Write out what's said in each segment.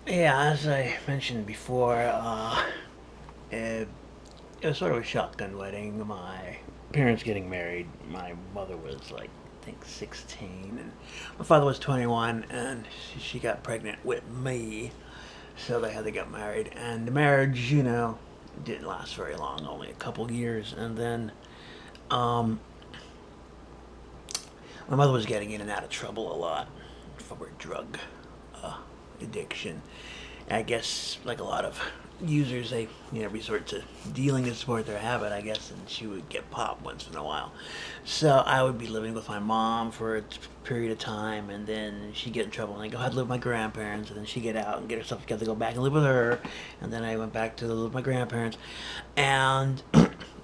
Yeah, as I mentioned before, it, it was sort of a shotgun wedding. My parents getting married. My mother was like, I think 16, and my father was 21, and she got pregnant with me, so they had to get married. And the marriage, didn't last very long, only a couple years, and then um, my mother was getting in and out of trouble a lot from her drug uh, addiction. I guess, like a lot of users, they resort to dealing to support their habit, I guess, and she would get popped once in a while. So I would be living with my mom for a period of time, and then she'd get in trouble, and I go, I'd live with my grandparents, and then she'd get out and get herself together, go back and live with her, and then I went back to live with my grandparents, and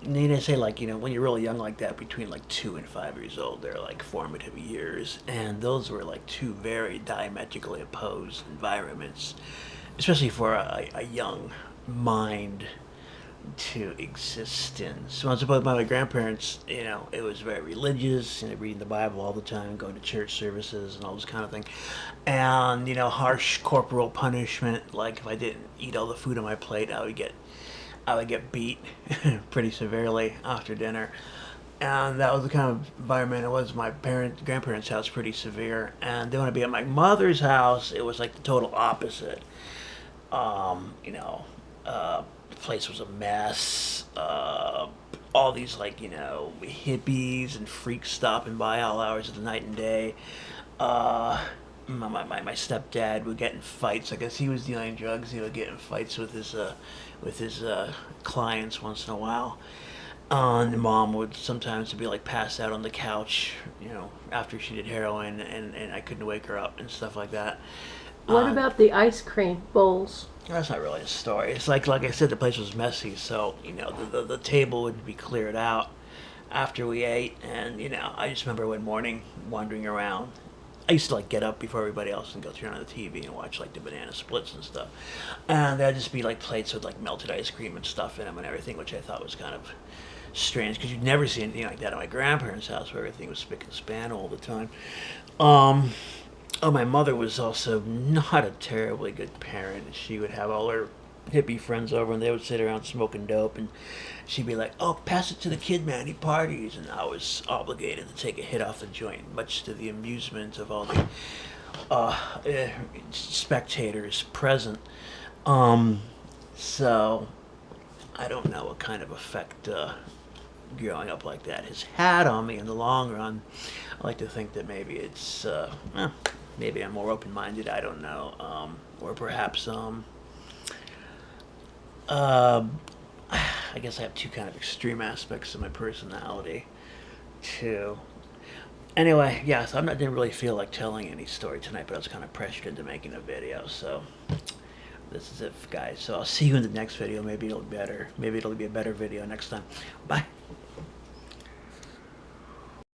they say, like, when you're really young like that, between like 2 and 5 years old, they're like formative years, and those were like two very diametrically opposed environments, especially for a young mind to exist in. So I was about my grandparents, it was very religious, reading the Bible all the time, going to church services and all this kind of thing. And, harsh corporal punishment, like if I didn't eat all the food on my plate, I would get beat pretty severely after dinner. And that was the kind of environment it was. My grandparents' house, pretty severe. And then when I'd be at my mother's house, it was like the total opposite. Um, you know, the place was a mess. All these, like, hippies and freaks stopping by all hours of the night and day. Uh, my stepdad would get in fights. I guess he was dealing drugs. He would get in fights with his clients once in a while. And mom would sometimes be like passed out on the couch, after she did heroin, and I couldn't wake her up and stuff like that. What Uh, about the ice cream bowls? that's not really a story. It's like I said, the place was messy, so the table would be cleared out after we ate, and I just remember one morning wandering around. I used to like get up before everybody else and go turn on the TV and watch like the banana splits and stuff, and there'd just be like plates with like melted ice cream and stuff in them and everything, which I thought was kind of strange because you'd never see anything like that at my grandparents' house where everything was spick and span all the time. Um, Oh, my mother was also not a terribly good parent. She would have all her hippie friends over, and they would sit around smoking dope, and she'd be like, "Oh, pass it to the kid, man. He parties," and I was obligated to take a hit off the joint, much to the amusement of all the spectators present. Um, so I don't know what kind of effect growing up like that has had on me in the long run. I like to think that maybe maybe I'm more open-minded. I don't know, or perhaps uh, I guess I have two kind of extreme aspects of my personality too. Anyway, yeah, so I didn't really feel like telling any story tonight, but I was kind of pressured into making a video, so this is it, guys. So I'll see you in the next video. Maybe it'll be better. Maybe it'll be a better video next time. Bye.